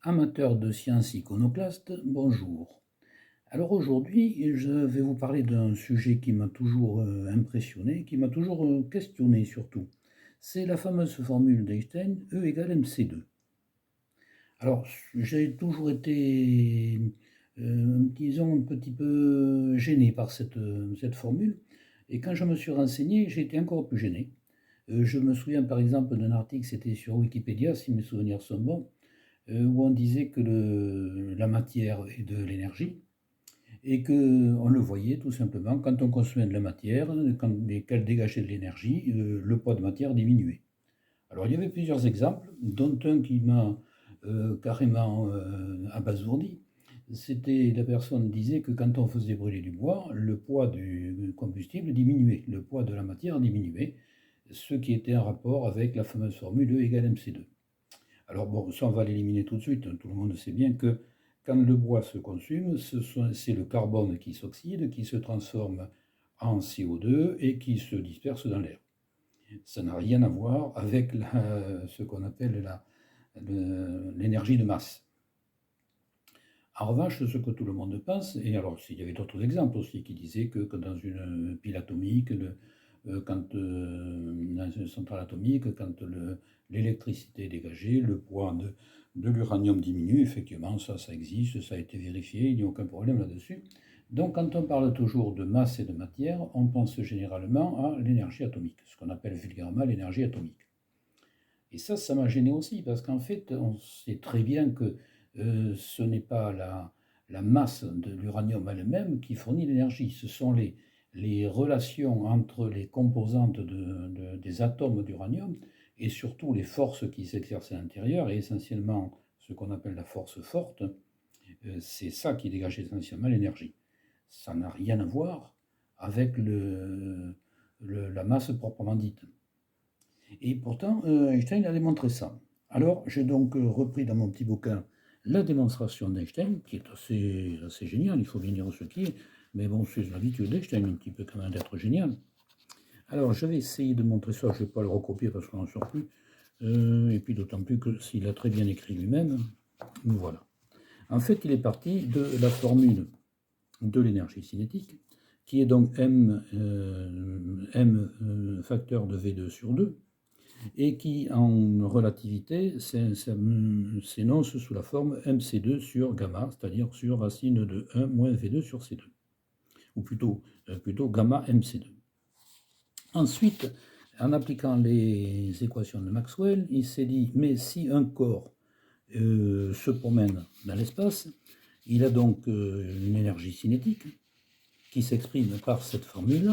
Amateurs de sciences iconoclastes, bonjour. Alors aujourd'hui, je vais vous parler d'un sujet qui m'a toujours impressionné, qui m'a toujours questionné surtout. C'est la fameuse formule d'Einstein, E égale mc2. Alors, j'ai toujours été, disons, un petit peu gêné par cette formule, et quand je me suis renseigné, j'ai été encore plus gêné. Je me souviens par exemple d'un article, c'était sur Wikipédia, si mes souvenirs sont bons, où on disait que la matière est de l'énergie et qu'on le voyait tout simplement quand on consommait de la matière, qu'elle dégageait de l'énergie, le poids de matière diminuait. Alors il y avait plusieurs exemples, dont un qui m'a carrément abasourdi. C'était la personne disait que quand on faisait brûler du bois, le poids du combustible diminuait, le poids de la matière diminuait, ce qui était en rapport avec la fameuse formule E égale mc2. Alors bon, ça on va l'éliminer tout de suite, hein. Tout le monde sait bien que quand le bois se consume, c'est le carbone qui s'oxyde, qui se transforme en CO2 et qui se disperse dans l'air. Ça n'a rien à voir avec ce qu'on appelle l'énergie de masse. En revanche, ce que tout le monde pense, et alors il y avait d'autres exemples aussi qui disaient que dans une pile atomique, dans une centrale atomique, quand l'électricité est dégagée, le poids de l'uranium diminue. Effectivement, ça existe, ça a été vérifié, il n'y a aucun problème là-dessus. Donc quand on parle toujours de masse et de matière, on pense généralement à l'énergie atomique, ce qu'on appelle vulgairement l'énergie atomique. Et ça m'a gêné aussi, parce qu'en fait, on sait très bien que ce n'est pas la masse de l'uranium elle-même qui fournit l'énergie, ce sont les relations entre les composantes des atomes d'uranium et surtout les forces qui s'exercent à l'intérieur, et essentiellement ce qu'on appelle la force forte, c'est ça qui dégage essentiellement l'énergie. Ça n'a rien à voir avec la masse proprement dite. Et pourtant, Einstein a démontré ça. Alors, j'ai donc repris dans mon petit bouquin la démonstration d'Einstein, qui est assez géniale, il faut bien dire ce qui est, mais bon, c'est l'habitude d'Einstein, un petit peu quand même d'être génial. Alors, je vais essayer de montrer ça, je ne vais pas le recopier parce qu'on n'en sort plus, et puis d'autant plus que s'il a très bien écrit lui-même, voilà. En fait, il est parti de la formule de l'énergie cinétique, qui est donc M facteur de V2 sur 2, et qui, en relativité, s'énonce sous la forme mc2 sur gamma, c'est-à-dire sur racine de 1 moins v2 sur c2, ou plutôt gamma mc2. Ensuite, en appliquant les équations de Maxwell, il s'est dit, mais si un corps se promène dans l'espace, il a donc une énergie cinétique qui s'exprime par cette formule,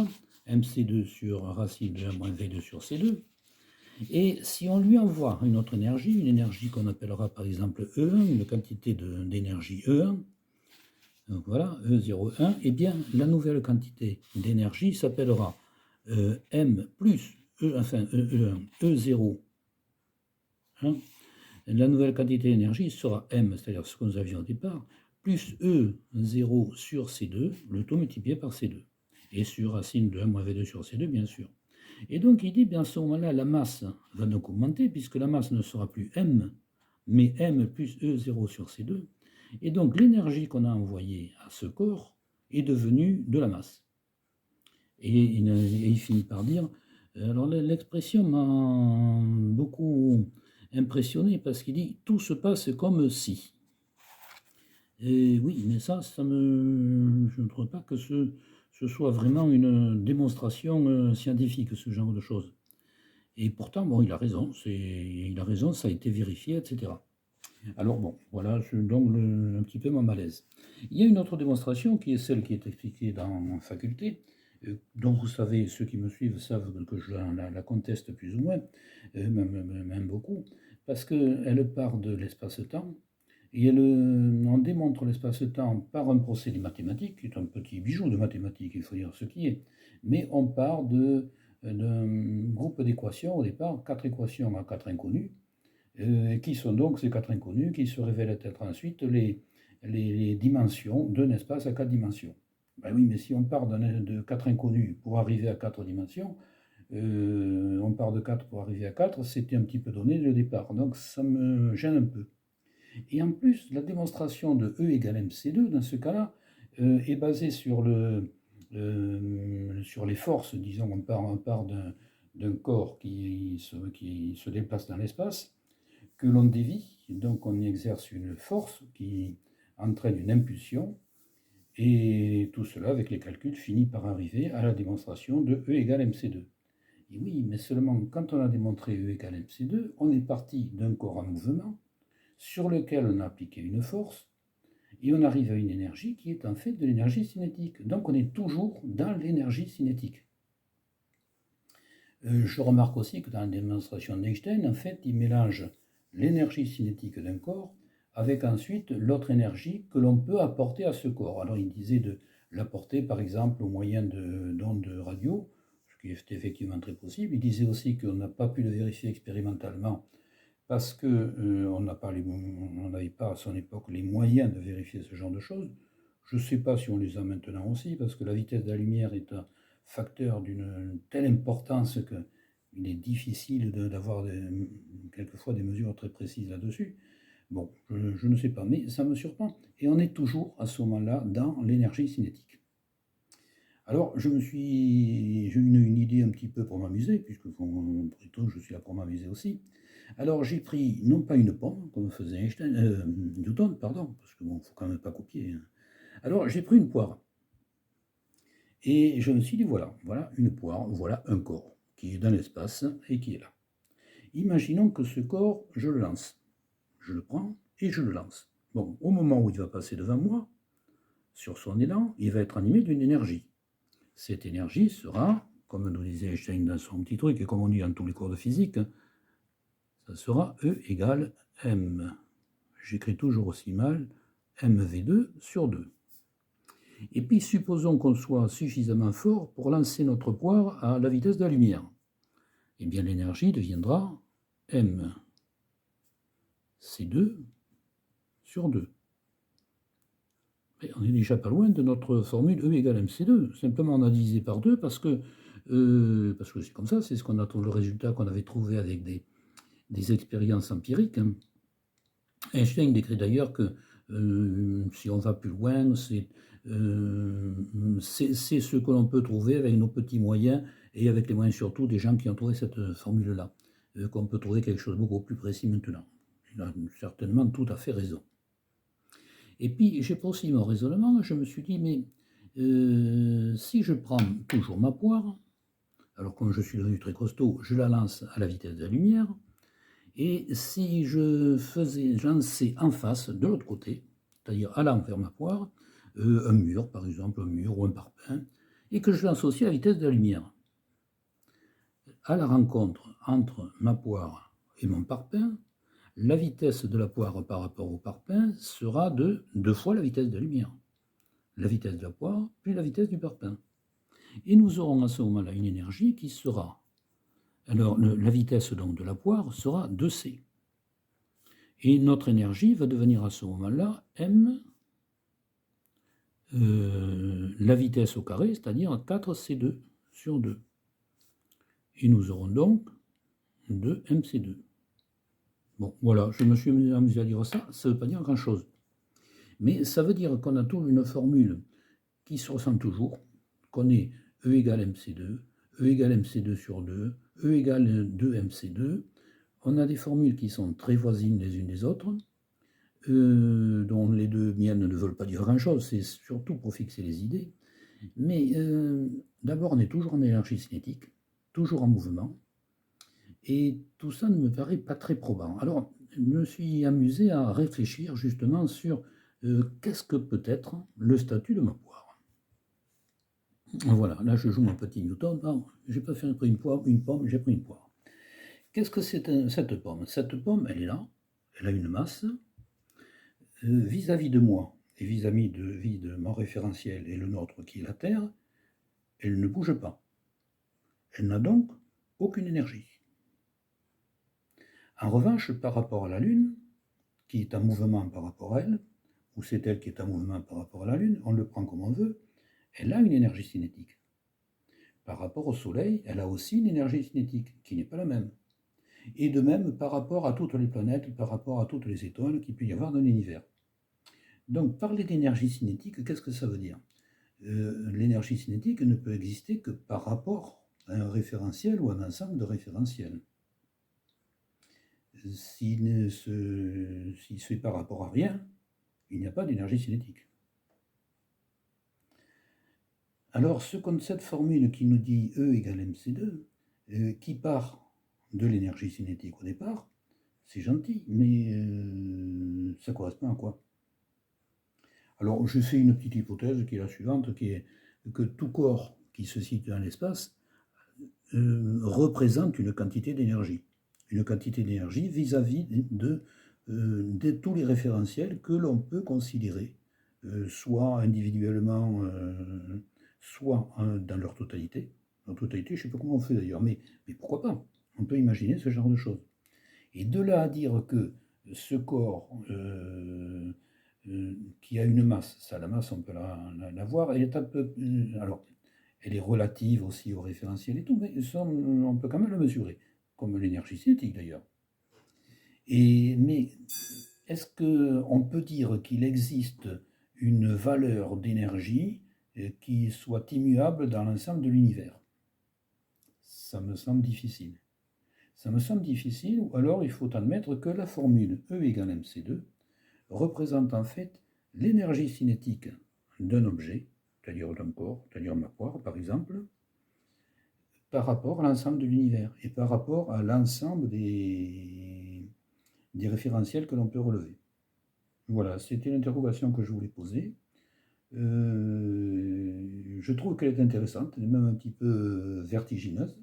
mc2 sur racine de 1 moins v2 sur c2. Et si on lui envoie une autre énergie, une énergie qu'on appellera par exemple E1, une quantité d'énergie E1, donc voilà, E01, et bien la nouvelle quantité d'énergie s'appellera M plus E1, E0. Hein. La nouvelle quantité d'énergie sera M, c'est-à-dire ce que nous avions au départ, plus E0 sur C2, le tout multiplié par C2. Et sur racine de 1 moins V2 sur C2, bien sûr. Et donc il dit, bien à ce moment-là, la masse va donc augmenter, puisque la masse ne sera plus M, mais M plus E0 sur C2. Et donc l'énergie qu'on a envoyée à ce corps est devenue de la masse. Et il finit par dire, alors l'expression m'a beaucoup impressionné, parce qu'il dit, tout se passe comme si. Et oui, mais je ne trouve pas que ce soit vraiment une démonstration scientifique, ce genre de choses. Et pourtant, bon, il a raison, ça a été vérifié, etc. Alors bon, voilà, donc un petit peu mon malaise. Il y a une autre démonstration qui est celle qui est expliquée dans ma faculté, dont vous savez, ceux qui me suivent savent que je la conteste plus ou moins, même beaucoup, parce qu'elle part de l'espace-temps, et on démontre l'espace-temps par un procédé mathématique, qui est un petit bijou de mathématiques, il faut dire ce qui est, mais on part d'un groupe d'équations, au départ, 4 équations à 4 inconnus, qui sont donc ces 4 inconnus, qui se révèlent être ensuite les dimensions d'un espace à 4 dimensions. Ben oui, mais si on part de 4 inconnus pour arriver à 4 dimensions, on part de 4 pour arriver à 4, c'était un petit peu donné dès le départ, donc ça me gêne un peu. Et en plus, la démonstration de E égale mc2, dans ce cas-là, est basée sur les forces, disons, on part d'un corps qui se déplace dans l'espace, que l'on dévie, donc on y exerce une force qui entraîne une impulsion, et tout cela, avec les calculs, finit par arriver à la démonstration de E égale mc2. Et oui, mais seulement quand on a démontré E égale mc2, on est parti d'un corps en mouvement, sur lequel on a appliqué une force, et on arrive à une énergie qui est en fait de l'énergie cinétique. Donc on est toujours dans l'énergie cinétique. Je remarque aussi que dans la démonstration d'Einstein, en fait, il mélange l'énergie cinétique d'un corps avec ensuite l'autre énergie que l'on peut apporter à ce corps. Alors il disait de l'apporter par exemple au moyen d'ondes radio, ce qui est effectivement très possible. Il disait aussi qu'on n'a pas pu le vérifier expérimentalement parce qu'on n'avait pas à son époque les moyens de vérifier ce genre de choses. Je ne sais pas si on les a maintenant aussi, parce que la vitesse de la lumière est un facteur d'une telle importance qu'il est difficile d'avoir quelquefois des mesures très précises là-dessus. Bon, je ne sais pas, mais ça me surprend. Et on est toujours à ce moment-là dans l'énergie cinétique. Alors, j'ai eu une idée un petit peu pour m'amuser, puisque plutôt je suis là pour m'amuser aussi. Alors, j'ai pris non pas une pomme, comme faisait Newton, pardon, parce que bon, faut quand même pas copier. Hein. Alors, j'ai pris une poire. Et je me suis dit, voilà une poire, voilà un corps qui est dans l'espace et qui est là. Imaginons que ce corps, je le lance. Je le prends et je le lance. Bon, au moment où il va passer devant moi, sur son élan, il va être animé d'une énergie. Cette énergie sera, comme nous disait Einstein dans son petit truc, et comme on dit dans tous les cours de physique, ça sera E égale M. J'écris toujours aussi mal, mv2 sur 2. Et puis supposons qu'on soit suffisamment fort pour lancer notre poire à la vitesse de la lumière. Eh bien l'énergie deviendra mc2 sur 2. Et on est déjà pas loin de notre formule E égale mc2. Simplement on a divisé par 2 parce que c'est comme ça, c'est ce qu'on a trouvé, le résultat qu'on avait trouvé avec des expériences empiriques. Einstein décrit d'ailleurs que si on va plus loin, c'est ce que l'on peut trouver avec nos petits moyens et avec les moyens surtout des gens qui ont trouvé cette formule-là, qu'on peut trouver quelque chose de beaucoup plus précis maintenant. Il a certainement tout à fait raison. Et puis j'ai poursuivi mon raisonnement, je me suis dit, mais si je prends toujours ma poire, alors comme je suis devenu très costaud, je la lance à la vitesse de la lumière, et si je lançais en face, de l'autre côté, c'est-à-dire allant vers ma poire, un mur par exemple, un mur ou un parpaing, et que je lance aussi à la vitesse de la lumière, à la rencontre entre ma poire et mon parpaing, la vitesse de la poire par rapport au parpaing sera de 2 fois la vitesse de la lumière. La vitesse de la poire, puis la vitesse du parpaing. Et nous aurons à ce moment-là une énergie qui sera... Alors, la vitesse donc de la poire sera 2c. Et notre énergie va devenir à ce moment-là m, la vitesse au carré, c'est-à-dire 4c2 sur 2. Et nous aurons donc 2mc2. Bon, voilà, je me suis amusé à dire ça, ça ne veut pas dire grand-chose. Mais ça veut dire qu'on a toujours une formule qui se ressemble toujours, qu'on est E égale mc2, E égale mc2 sur 2, E égale 2mc2. On a des formules qui sont très voisines les unes des autres, dont les deux miennes ne veulent pas dire grand-chose, c'est surtout pour fixer les idées. Mais d'abord, on est toujours en énergie cinétique, toujours en mouvement, et tout ça ne me paraît pas très probant. Alors, je me suis amusé à réfléchir justement sur qu'est-ce que peut être le statut de ma poire. Voilà, là je joue mon petit Newton. Non, j'ai pas fait une pomme, j'ai pris une poire. Qu'est-ce que c'est cette pomme? Cette pomme, elle est là, elle a une masse. Vis-à-vis de moi et vis-à-vis de mon référentiel et le nôtre qui est la Terre, elle ne bouge pas. Elle n'a donc aucune énergie. En revanche, par rapport à la Lune, qui est en mouvement par rapport à elle, ou c'est elle qui est en mouvement par rapport à la Lune, on le prend comme on veut, elle a une énergie cinétique. Par rapport au Soleil, elle a aussi une énergie cinétique qui n'est pas la même. Et de même par rapport à toutes les planètes, par rapport à toutes les étoiles qu'il peut y avoir dans l'univers. Donc parler d'énergie cinétique, qu'est-ce que ça veut dire? L'énergie cinétique ne peut exister que par rapport à un référentiel ou un ensemble de référentiels. S'il se fait par rapport à rien, il n'y a pas d'énergie cinétique. Alors, cette formule qui nous dit E égale mc2, qui part de l'énergie cinétique au départ, c'est gentil, mais ça correspond à quoi? Alors, je fais une petite hypothèse qui est la suivante, qui est que tout corps qui se situe dans l'espace représente une quantité d'énergie. Une quantité d'énergie vis-à-vis de tous les référentiels que l'on peut considérer, soit individuellement, soit dans leur totalité. En totalité, je ne sais pas comment on fait d'ailleurs, mais pourquoi pas? On peut imaginer ce genre de choses. Et de là à dire que ce corps qui a une masse, ça, la masse, on peut la voir, elle est un peu. Alors, elle est relative aussi au référentiel et tout, mais ça, on peut quand même la mesurer, comme l'énergie cinétique d'ailleurs. Mais est-ce qu'on peut dire qu'il existe une valeur d'énergie qui soit immuable dans l'ensemble de l'univers? Ça me semble difficile. Ça me semble difficile, ou alors il faut admettre que la formule E égale mc2 représente en fait l'énergie cinétique d'un objet, c'est-à-dire d'un corps, c'est-à-dire ma poire par exemple, par rapport à l'ensemble de l'univers et par rapport à l'ensemble des référentiels que l'on peut relever. Voilà, c'était l'interrogation que je voulais poser. Je trouve qu'elle est intéressante, elle est même un petit peu vertigineuse.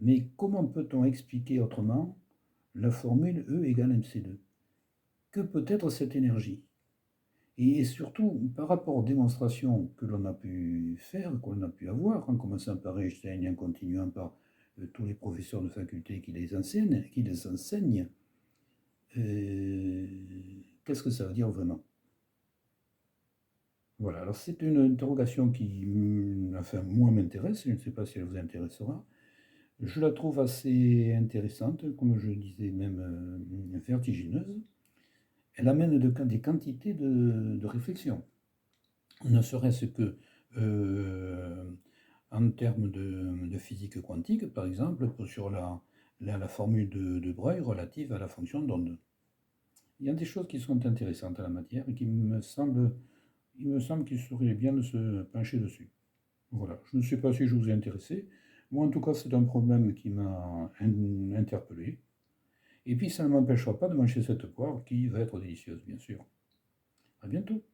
Mais comment peut-on expliquer autrement la formule E égale mc2? Que peut être cette énergie? Et surtout, par rapport aux démonstrations que l'on a pu faire, qu'on a pu avoir, en commençant par Einstein et en continuant par tous les professeurs de faculté qui les enseignent, qu'est-ce que ça veut dire vraiment? Voilà, alors c'est une interrogation qui, enfin, moi m'intéresse, je ne sais pas si elle vous intéressera. Je la trouve assez intéressante, comme je disais, même vertigineuse. Elle amène des quantités de réflexion. Ne serait-ce que en termes de physique quantique, par exemple, sur la formule de Broglie relative à la fonction d'onde. Il y a des choses qui sont intéressantes à la matière et il me semble qu'il serait bien de se pencher dessus. Voilà, je ne sais pas si je vous ai intéressé. Moi, en tout cas, c'est un problème qui m'a interpellé. Et puis, ça ne m'empêchera pas de manger cette poire qui va être délicieuse, bien sûr. À bientôt.